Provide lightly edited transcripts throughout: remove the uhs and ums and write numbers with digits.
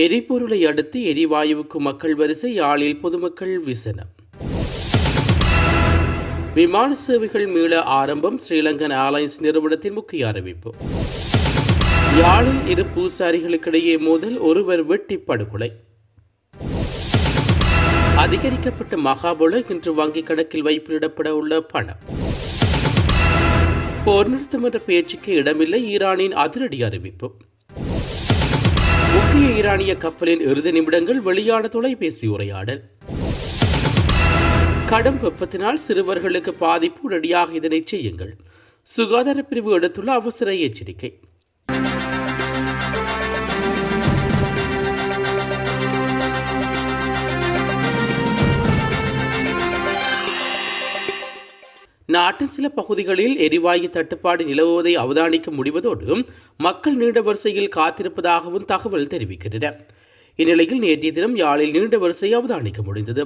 எரிபொருளை அடுத்து எரிவாயுவுக்கு மக்கள் வரிசை, யாழில் பொதுமக்கள் விசனம். விமான சேவைகள் மீள ஆரம்பம், ஸ்ரீலங்கன் ஏர்லைன்ஸ் நிறுவனத்தின் முக்கிய அறிவிப்பு. யாழில் இரு பூசாரிகளுக்கிடையே மோதல், ஒருவர் வெட்டி படுகொலை. அதிகரிக்கப்பட்ட மகாபல இன்று வங்கிக் கணக்கில் வைப்பிலிடப்பட உள்ள பணம். போர் நிறுத்தம் என்ற பேச்சுக்கு இடமில்லை, ஈரானின் அதிரடி அறிவிப்பு. முக்கிய ஈரானிய கப்பலின் இறுதி நிமிடங்கள், வெளியான தொலைபேசி உரையாடல். கடும் வெப்பத்தினால் சிறுவர்களுக்கு பாதிப்பு, உடனடியாக இதனை செய்யுங்கள். சுகாதார பிரிவு எடுத்துள்ள அவசர எச்சரிக்கை. நாட்டின் சில பகுதிகளில் எரிவாயு தட்டுப்பாடு நிலவுவதை அவதானிக்க முடிவதோடு மக்கள் நீண்ட வரிசையில் காத்திருப்பதாகவும் தகவல் தெரிவிக்கின்றன. இந்நிலையில் நேற்றைய தினம் யாழில் நீண்ட வரிசை அவதானிக்க முடிந்தது.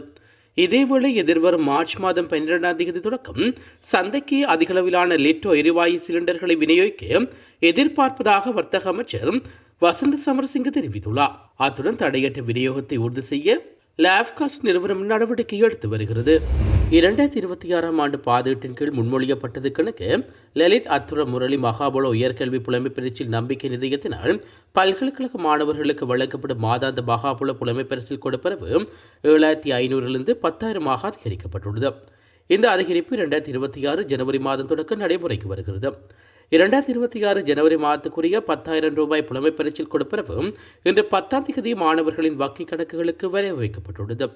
இதேவேளை எதிர்வரும் மார்ச் மாதம் 12ஆம் தேதி தொடக்கம் சந்தைக்கு அதிகளவிலான லிட்டோ எரிவாயு சிலிண்டர்களை விநியோகிக்க எதிர்பார்ப்பதாக வர்த்தக அமைச்சர் வசந்த சமரசிங்க தெரிவித்துள்ளார். அத்துடன் தடையற்ற விநியோகத்தை உறுதி செய்ய லாப்காஸ் நிறுவனம் நடவடிக்கை எடுத்து வருகிறது. 2026ஆம் ஆண்டு பாதீட்டின் கீழ் முன்மொழியப்பட்டது கணக்கு லலித் அத்துர முரளி மகாபல உயர்கல்வி புலமை பரிசில் நம்பிக்கை நிதியத்தினால் பல்கலைக்கழக மாணவர்களுக்கு வழங்கப்படும் மாதாந்த மகாபல புலமை பரிசில் கொடுப்பனவு 7,500 10,000 அதிகரிக்கப்பட்டுள்ளது. இந்த அதிகரிப்பு 2026 ஜனவரி மாதம் தொடக்கம் நடைமுறைக்கு வருகிறது. 2026 ஜனவரி மாதத்துக்குரிய 10,000 ரூபாய் புலமை பரிசில் கொடுப்பனவு இன்று 10ஆம் தேதி மாணவர்களின் வங்கிக் கணக்குகளுக்கு வரவு வைக்கப்பட்டுள்ளது.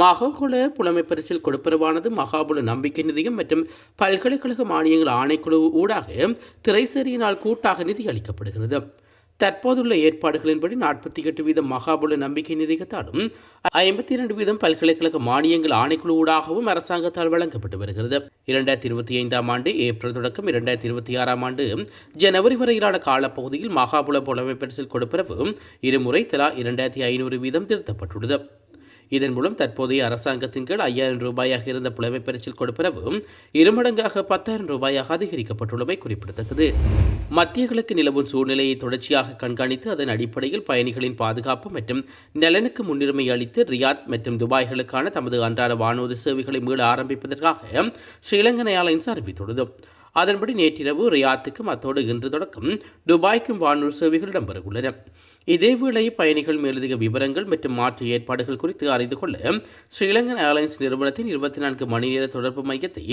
மகாபல புலமை பரிசில் கொடுப்பனவானது மகாபல நம்பிக்கை நிதியம் மற்றும் பல்கலைக்கழக மானியங்கள் ஆணைக்குழு ஊடாக திரைசேரியினால் கூட்டாக நிதி அளிக்கப்படுகிறது. தற்போதுள்ள ஏற்பாடுகளின்படி 48% மகாபல நம்பிக்கை நிதியத்தாலும் 52% பல்கலைக்கழக மானியங்கள் ஆணைக்குழு ஊடாகவும் அரசாங்கத்தால் வழங்கப்பட்டு வருகிறது. 2025ஆம் ஆண்டு ஏப்ரல் தொடக்கம் 2026ஆம் ஆண்டு ஜனவரி வரையிலான காலப்பகுதியில் மகாபல புலமை பரிசில் கொடுப்பனவு இருமுறை தலா 2,500 திருத்தப்பட்டுள்ளது. இதன் மூலம் தற்போதைய அரசாங்கத்தின் கீழ் 5,000 ரூபாயாக இருந்த புலமை பரிசில் கொடுப்பனவு இருமடங்காக 10,000 ரூபாயாக அதிகரிக்கப்பட்டுள்ளமை குறிப்பிடத்தக்கது. மத்திய கிழக்கு நிலவும் சூழ்நிலையை தொடர்ச்சியாக கண்காணித்து அதன் அடிப்படையில் பயணிகளின் பாதுகாப்பு மற்றும் நலனுக்கு முன்னுரிமை அளித்து ரியாத் மற்றும் துபாய்களுக்கான தமது அன்றாட வானூர்தி சேவைகளை மீள ஆரம்பிப்பதற்காக ஸ்ரீலங்கன் ஏர்லைன்ஸ் அறிவித்துள்ளது. அதன்படி நேற்றிரவு ரியாத்துக்கும் அத்தோடு இன்று தொடக்கம் துபாய்க்கும் வானூர் சேவைகள் இடம்பெறவுள்ளன. இதேவேளை பயணிகள் மேலதிக விவரங்கள் மற்றும் மாற்று ஏற்பாடுகள் குறித்து அறிந்து கொள்ள ஸ்ரீலங்கன் ஏர்லைன்ஸ் நிறுவனத்தின் 24 மணி நேர தொடர்பு மையத்தை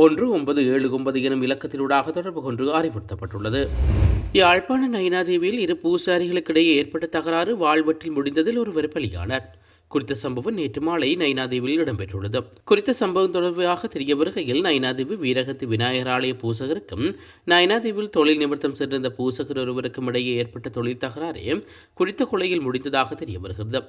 1979 எனும் இலக்கத்தினூடாக தொடர்பு கொண்டு அறிவுறுத்தப்பட்டுள்ளது. யாழ்ப்பாண நயினாதேவியில் இரு பூசாரிகளுக்கிடையே ஏற்பட்ட தகராறு வாழ்வெட்டில் முடிந்ததில் ஒருவர் பலியானார். குறித்த சம்பவம் நேற்று மாலை நயினாதேவியில் இடம்பெற்றுள்ளது. குறித்த சம்பவம் தொடர்பாக தெரிய வருகையில் நயினாதேவி வீரகத்தி விநாயகர் ஆலய பூசகருக்கும் நயினாதேவியில் தொழில் நிமித்தம் சென்றிருந்த பூசகர் ஒருவருக்கும் இடையே ஏற்பட்ட தொழில் தகராறே குறித்த கொலையில் முடிந்ததாக தெரிய வருகிறது.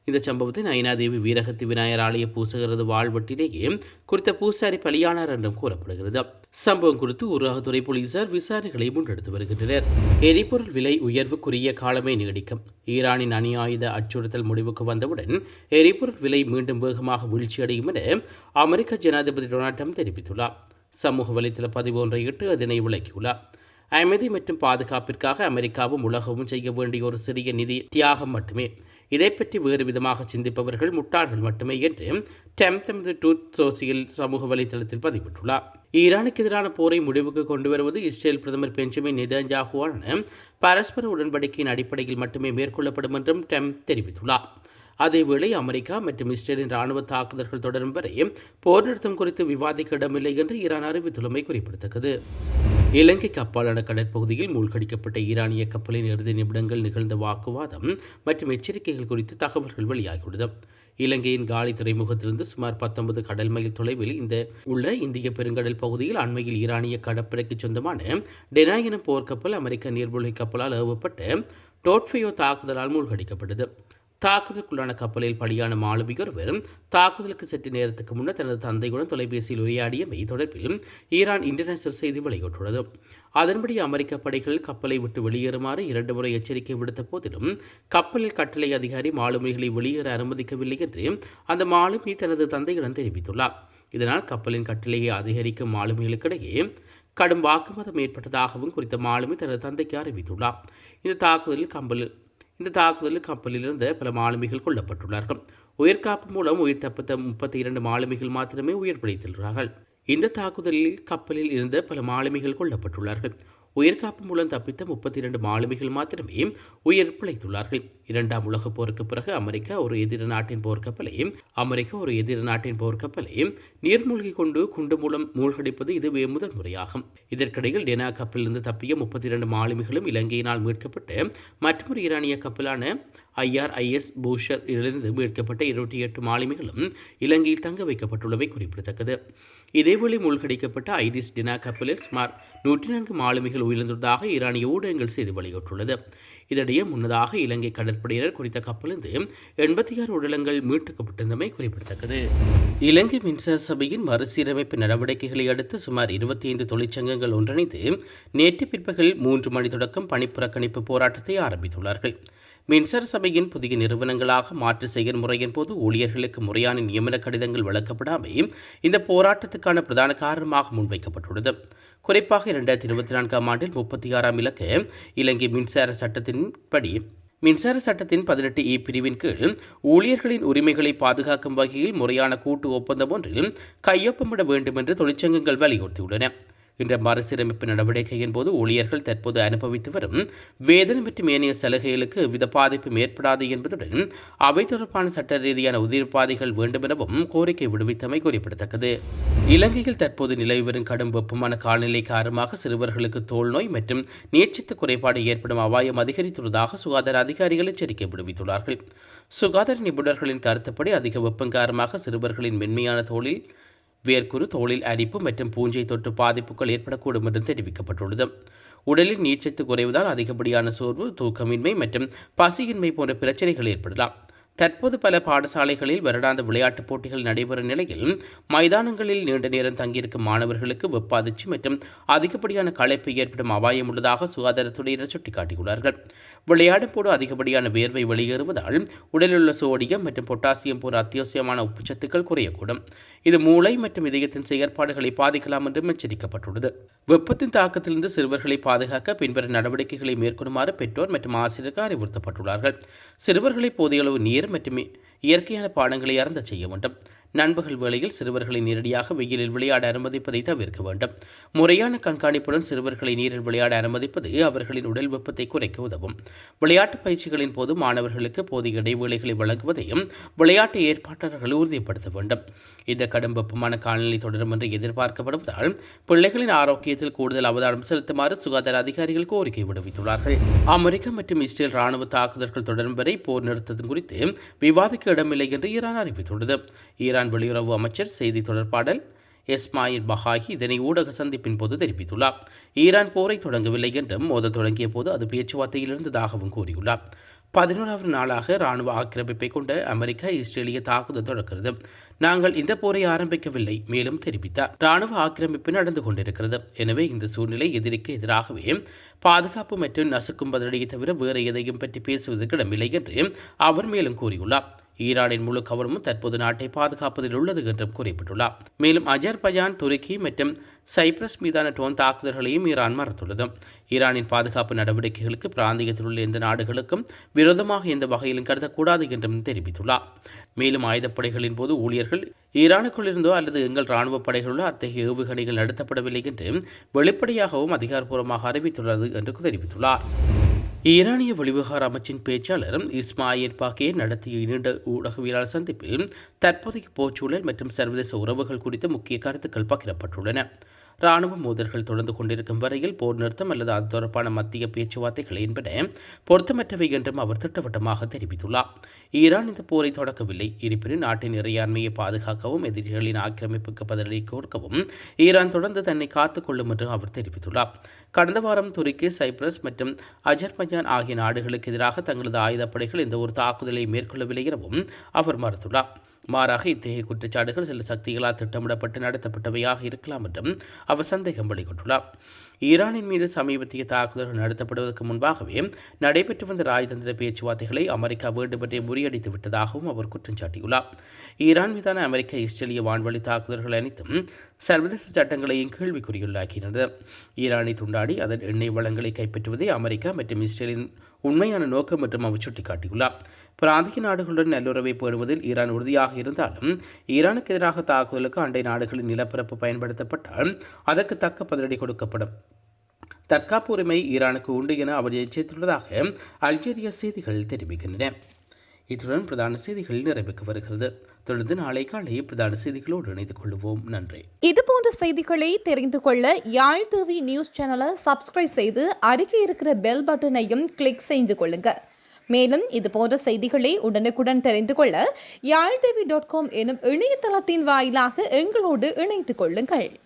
இந்த சம்பவத்தை நயினாதேவி வீரகத்தி விநாயகர் ஆலய பூசகரது வாழ்வெட்டிலேயே குறித்த பூசாரி பலியானார் என்றும் கூறப்படுகிறது. சம்பவம் குறித்து ஊரகத்துறை போலீசார் விசாரணைகளை முன்னெடுத்து வருகின்றனர். எரிபொருள் விலை உயர்வுக்குரிய காலமே நீடிக்கும். ஈரானின் அணு ஆயுத அச்சுறுத்தல் முடிவுக்கு வந்தவுடன் எரிபொருள் விலை மீண்டும் வேகமாக வீழ்ச்சியடையும் என அமெரிக்க ஜனாதிபதி டொனால்ட் ட்ரம்ப் தெரிவித்துள்ளார். சமூக வலைதள பதிவு ஒன்றை இட்டு அதனை விளக்கியுள்ளார். அமைதி மற்றும் பாதுகாப்பிற்காக அமெரிக்காவும் உலகமும் செய்ய வேண்டிய ஒரு சிறிய நிதி தியாகம் மட்டுமே. இதை பற்றி வேறு விதமாக சிந்திப்பவர்கள் முட்டாள்கள் மட்டுமே என்று ட்ரம்ப் தமது ட்ரூத் சோசியல் சமூக வலைதளத்தில் பதிவிட்டுள்ளார். ஈரானுக்கு எதிரான போரை முடிவுக்கு கொண்டு வருவது இஸ்ரேல் பிரதமர் பெஞ்சமின் நெதன்யாகுவான பரஸ்பர உடன்படிக்கையின் அடிப்படையில் மட்டுமே மேற்கொள்ளப்படும் என்றும் ட்ரம்ப் தெரிவித்துள்ளார். அதேவேளை அமெரிக்கா மற்றும் இஸ்ரேலின் ராணுவ தாக்குதல்கள் தொடரும் வரை போர் நிறுத்தம் குறித்து விவாதிக்க இடமில்லை என்று ஈரான் அறிவித்துள்ளமை குறிப்பிடத்தக்கது. இலங்கைக்கு அப்பாலான கடற்பகுதியில் மூழ்கடிக்கப்பட்ட ஈரானிய கப்பலின் இறுதி நிமிடங்கள் நிகழ்ந்த வாக்குவாதம் மற்றும் எச்சரிக்கைகள் குறித்து தகவல்கள் வெளியாகியுள்ளது. இலங்கையின் காலி துறைமுகத்திலிருந்து சுமார் 19 கடல் மைல் தொலைவில் உள்ள இந்திய பெருங்கடல் பகுதியில் அண்மையில் ஈரானிய கடற்படைக்கு சொந்தமான டெனா எனும் போர்க்கப்பல் அமெரிக்க நீர்மூழ்கி கப்பலால் ஏவப்பட்ட டோட்ஃபயோ தாக்குதலால் மூழ்கடிக்கப்பட்டது. தாக்குதலுக்குள்ளான கப்பலில் பலியான மாலுமி ஒருவர் தாக்குதலுக்கு சற்று நேரத்துக்கு முன்னர் தனது தந்தையுடன் தொலைபேசியில் உரையாடியமை தொடர்பில் ஈரான் இன்டர்நேஷனல் செய்தி வெளியிட்டுள்ளது. அதன்படி அமெரிக்க படைகள் கப்பலை விட்டு வெளியேறுமாறு 2 முறை எச்சரிக்கை விடுத்த போதிலும் கப்பலில் கட்டளை அதிகாரி மாலுமிகளை வெளியேற அனுமதிக்கவில்லை என்று அந்த மாலுமி தனது தந்தையிடம் தெரிவித்துள்ளார். இதனால் கப்பலின் கட்டளையை அதிகரிக்கும் மாலுமிகளுக்கிடையே கடும் வாக்குவாதம் ஏற்பட்டதாகவும் குறித்த மாலுமி தனது தந்தைக்கு அறிவித்துள்ளார். இந்த தாக்குதலில் இந்த தாக்குதலில் கப்பலில் இருந்த பல மாலுமிகள் கொல்லப்பட்டுள்ளார்கள். உயிர்காப்பு மூலம் உயிர் தப்பித்த 32 மாலுமிகள் மாத்திரமே உயிர் பிழைத்துள்ளார்கள். இந்த தாக்குதலில் கப்பலில் இருந்த பல மாலுமிகள் கொல்லப்பட்டுள்ளார்கள். உயிர்காப்பு மூலம் தப்பித்த 32 மாலுமிகள் மாத்திரமே உயிர் பிழைத்துள்ளார்கள். இரண்டாம் உலகப் போருக்கு பிறகு அமெரிக்கா ஒரு எதிர நாட்டின் போர்க்கப்பலை நீர்மூழ்கி கொண்டு குண்டு மூலம் மூழ்கடிப்பது இதுவே முதல் முறையாகும். இதற்கிடையில் டெனா கப்பலிலிருந்து தப்பிய 32 மாலுமிகளும் இலங்கையினால் மீட்கப்பட்ட மற்றொரு ஈரானிய கப்பலான IRIS பூஷர் இலிருந்து மீட்கப்பட்ட 28 மாலுமிகளும் இலங்கையில் தங்க வைக்கப்பட்டுள்ளவை குறிப்பிடத்தக்கது. இதேவேளை மூழ்கடிக்கப்பட்ட ஐரிஸ் டெனா கப்பலில் சுமார் 104 மாலுமிகள் உயிரிழந்ததாக ஈரானிய ஊடகங்கள் செய்தி வெளியிட்டுள்ளது. இதனிடையே முன்னதாக இலங்கை கடற்படையினர் குறித்த கப்பலிருந்து 86 உடலங்கள் மீட்கப்பட்டிருந்தமை குறிப்பிடத்தக்கது. இலங்கை மின்சார சபையின் மறுசீரமைப்பு நடவடிக்கைகளை அடுத்து சுமார் 25 தொழிற்சங்கங்கள் ஒன்றிணைந்து நேற்று பிற்பகல் 3 மணி தொடக்கம் பணிப்புறக்கணிப்பு போராட்டத்தை ஆரம்பித்துள்ளார்கள். மின்சார சபையின் புதிய நிறுவனங்களாக மாற்று செயல்முறையின் போது ஊழியர்களுக்கு முறையான நியமன கடிதங்கள் வழங்கப்படாமை இந்த போராட்டத்துக்கான பிரதான காரணமாக முன்வைக்கப்பட்டுள்ளது. குறிப்பாக 2024 ஆண்டில் 36ஆம் இலக்க இலங்கை மின்சார சட்டத்தின் 18E பிரிவின் கீழ் ஊழியர்களின் உரிமைகளை பாதுகாக்கும் வகையில் முறையான கூட்டு ஒப்பந்தம் ஒன்றில் கையொப்பமிட வேண்டும் என்று தொழிற்சங்கங்கள் வலியுறுத்தியுள்ளன. இந்த மறுசீரமைப்பு நடவடிக்கையின் போது ஊழியர்கள் தற்போது அனுபவித்து வரும் வேதனை மற்றும் ஏனைய சலுகைகளுக்கு எவ்வித பாதிப்பும் ஏற்படாது என்பதுடன் அவை தொடர்பான சட்ட ரீதியான உதிர்ப்பாதைகள் வேண்டும் எனவும் கோரிக்கை விடுவித்தமை குறிப்பிடத்தக்கது. இலங்கையில் தற்போது நிலவி வரும் கடும் வெப்பமான காலநிலை காரணமாக சிறுவர்களுக்கு தோல்நோய் மற்றும் நீர்ச்சத்து குறைபாடு ஏற்படும் அபாயம் அதிகரித்துள்ளதாக சுகாதார அதிகாரிகள் எச்சரிக்கை விடுவித்துள்ளார்கள். சுகாதார நிபுணர்களின் கருத்துப்படி அதிக வெப்பம் காரணமாக சிறுவர்களின் மென்மையான தோலில் வேர்க்குரு, தோலில் அரிப்பு மற்றும் பூஞ்சை தொற்று பாதிப்புகள் ஏற்படக்கூடும் என்று தெரிவிக்கப்பட்டுள்ளது. உடலில் நீர்ச்சத்து குறைவதால் அதிகப்படியான சோர்வு, தூக்கமின்மை மற்றும் பசியின்மை போன்ற பிரச்சனைகள் ஏற்படலாம். தற்போது பல பாடசாலைகளில் வருடாந்த விளையாட்டுப் போட்டிகள் நடைபெறும் நிலையில் மைதானங்களில் நீண்ட நேரம் தங்கியிருக்கும் மாணவர்களுக்கு வெப்ப அதிர்ச்சி மற்றும் அதிகப்படியான களைப்பு ஏற்படும் அபாயம் உள்ளதாக சுகாதாரத்துறையினர் சுட்டிக்காட்டியுள்ளார்கள். விளையாடும் போது அதிகப்படியான வேர்வை வெளியேறுவதால் உடலிலுள்ள சோடியம் மற்றும் பொட்டாசியம் போன்ற அத்தியாவசியமான உப்புச்சத்துக்கள் குறையக்கூடும். இது மூளை மற்றும் இதயத்தின் செயற்பாடுகளை பாதிக்கலாம் என்றும் எச்சரிக்கப்பட்டுள்ளது. வெப்பத்தின் தாக்கத்திலிருந்து சிறுவர்களை பாதுகாக்க பின்வரும் நடவடிக்கைகளை மேற்கொள்ளுமாறு பெற்றோர் மற்றும் ஆசிரியர்கள் அறிவுறுத்தப்பட்டுள்ளார்கள். சிறுவர்களை போதிய அளவு நீர் மற்றும் இயற்கையான பாடங்களை அருந்த செய்ய வேண்டும். நண்பகல் வேளையில் சிறுவர்களை நேரடியாக வெயிலில் விளையாட அனுமதிப்பதை தவிர்க்க வேண்டும். முறையான கண்காணிப்புடன் சிறுவர்களை நீரில் விளையாட அனுமதிப்பது அவர்களின் உடல் வெப்பத்தை குறைக்க உதவும். விளையாட்டு பயிற்சிகளின் போது மாணவர்களுக்கு போதிய இடைவேளைகளை வழங்குவதையும் விளையாட்டு ஏற்பாட்டாளர்கள் உறுதிப்படுத்த வேண்டும். இந்த கடும் வெப்பமான காலநிலை தொடரும் என்று எதிர்பார்க்கப்படுவதால் பிள்ளைகளின் ஆரோக்கியத்தில் கூடுதல் அவதானம் செலுத்துமாறு சுகாதார அதிகாரிகள் கோரிக்கை விடுவித்துள்ளார்கள். அமெரிக்கா மற்றும் இஸ்ரேல் ராணுவ தாக்குதல்கள் தொடரும் வரை போர் நிறுத்தம் குறித்து விவாதிக்க இடமில்லை என்று ஈரான் அறிவித்துள்ளது. ஈரான் வெளியுறவு அமைச்சர் செய்தி தொடர்பாளர் எஸ்மாயில் பஹாகி இதனை ஊடக சந்திப்பின் போது தெரிவித்துள்ளார். ஈரான் போரை தொடங்கவில்லை என்றும் மோதல் தொடங்கிய போது அது பேச்சுவார்த்தையில் இருந்ததாகவும் கூறியுள்ளார். 11வது நாளாக இராணுவ ஆக்கிரமிப்பை கொண்ட அமெரிக்கா இஸ்ரேலிய தாக்குதல் தொடர்கிறது. நாங்கள் இந்த போரை ஆரம்பிக்கவில்லை மேலும் தெரிவித்தார். இராணுவ ஆக்கிரமிப்பு நடந்து கொண்டிருக்கிறது. எனவே இந்த சூழ்நிலை எதிரிக்கு எதிராகவே பாதுகாப்பு மற்றும் நசுக்கும் பதிலடியை தவிர வேறு எதையும் பற்றி பேசுவதற்கு இடமில்லை என்று அவர் மேலும் கூறியுள்ளார். ஈரானின் முழு கவனமும் தற்போது நாட்டை பாதுகாப்பதில் உள்ளது என்றும் குறிப்பிட்டுள்ளார். மேலும் அஜர்பைஜான், துருக்கி மற்றும் சைப்ரஸ் மீதான ட்ரோன் தாக்குதல்களையும் ஈரான் மறுத்துள்ளது. ஈரானின் பாதுகாப்பு நடவடிக்கைகளுக்கு பிராந்தியத்தில் உள்ள எந்த நாடுகளுக்கும் விரோதமாக எந்த வகையிலும் கருதக்கூடாது என்றும் தெரிவித்துள்ளார். மேலும் ஆயுதப்படைகளின் போது ஊழியர்கள் ஈரானுக்குள் இருந்தோ அல்லது எங்கள் இராணுவ படைகளுள்ள அத்தகைய ஏவுகணைகள் நடத்தப்படவில்லை என்று வெளிப்படையாகவும் அதிகாரப்பூர்வமாக அறிவித்துள்ளது என்று தெரிவித்துள்ளார். ஈரானிய வெளிவிவகார அமைச்சின் பேச்சாளர் இஸ்மாயில் பாக்கே நடத்திய நீண்ட ஊடகவியலாளர் சந்திப்பில் தற்போதைய போர்ச்சூழல் மற்றும் சர்வதேச உறவுகள் குறித்த முக்கிய கருத்துக்கள் பகிரப்பட்டுள்ளன. இராணுவ மோதல்கள் தொடர்ந்து கொண்டிருக்கும் வரையில் போர் நிறுத்தம் அல்லது அது தொடர்பான மத்திய பேச்சுவார்த்தைகள் என்பன பொருத்தமற்றவை என்றும் அவர் திட்டவட்டமாக தெரிவித்துள்ளார். ஈரான் இந்த போரை தொடக்கவில்லை. இருப்பினும் நாட்டின் இறையாண்மையை பாதுகாக்கவும் எதிரிகளின் ஆக்கிரமிப்புக்கு பதிலடி கொடுக்கவும் ஈரான் தொடர்ந்து தன்னை காத்துக்கொள்ளும் என்று அவர் தெரிவித்துள்ளார். கடந்த வாரம் துருக்கி, சைப்ரஸ் மற்றும் அஜர்பைஜான் ஆகிய நாடுகளுக்கு எதிராக தங்களது ஆயுதப்படைகள் எந்த ஒரு தாக்குதலை மேற்கொள்ளவில்லை எனவும் அவர் மறுத்துள்ளார். மாறாக இத்தகைய குற்றச்சாட்டுகள் சில சக்திகளால் திட்டமிடப்பட்டு நடத்தப்பட்டவையாக இருக்கலாம் என்றும் அவர் சந்தேகம் வெளியிட்டுள்ளார். ஈரானின் மீது சமீபத்திய தாக்குதல்கள் நடத்தப்படுவதற்கு முன்பாகவே நடைபெற்று வந்த ராஜதந்திர பேச்சுவார்த்தைகளை அமெரிக்கா வேண்டுமென்றே முறியடித்து விட்டதாகவும் அவர் குற்றம் சாட்டியுள்ளார். ஈரான் மீதான அமெரிக்க இஸ்ரேலிய வான்வழி தாக்குதல்கள் அனைத்தும் சர்வதேச சட்டங்களையும் கேள்விக்குறியுள்ளாக்கினது. ஈரானை துண்டாடி அதன் எண்ணெய் வளங்களை கைப்பற்றுவதே அமெரிக்கா மற்றும் இஸ்ரேலின் உண்மையான நோக்கம் என்றும் அவர் சுட்டிக்காட்டியுள்ளார். பிராந்திய நாடுகளுடன் நல்லுறவை பேணுவதில் ஈரான் உறுதியாக இருந்தாலும் ஈரானுக்கு எதிராக தாக்குதலுக்கு அண்டை நாடுகளின் நிலப்பரப்பு பயன்படுத்தப்பட்டால் அதற்கு தக்க பதிலடி கொடுக்கப்படும். தற்காப்பு உரிமை ஈரானுக்கு உண்டு என அவர் எச்சரித்துள்ளதாக அல்ஜீரிய செய்திகள் தெரிவிக்கின்றன. இத்துடன் பிரதான செய்திகள் நிறைவுக்கு வருகிறது. தொடர்ந்து நாளை காலை பிரதான செய்திகளோடு இணைந்து கொள்வோம். நன்றி. இதுபோன்ற செய்திகளை தெரிந்து கொள்ள யாழ் டிவி நியூஸ் சேனலை சப்ஸ்கிரைப் செய்து அருகே இருக்கிற பெல் பட்டனையும் கிளிக் செய்து கொள்ளுங்க. மேலும் இதுபோன்ற செய்திகளை உடனுக்குடன் தெரிந்து கொள்ள யாழ்டிவி.com எனும் இணையதளத்தின் வாயிலாக எங்களோடு இணைந்து கொள்ளுங்கள்.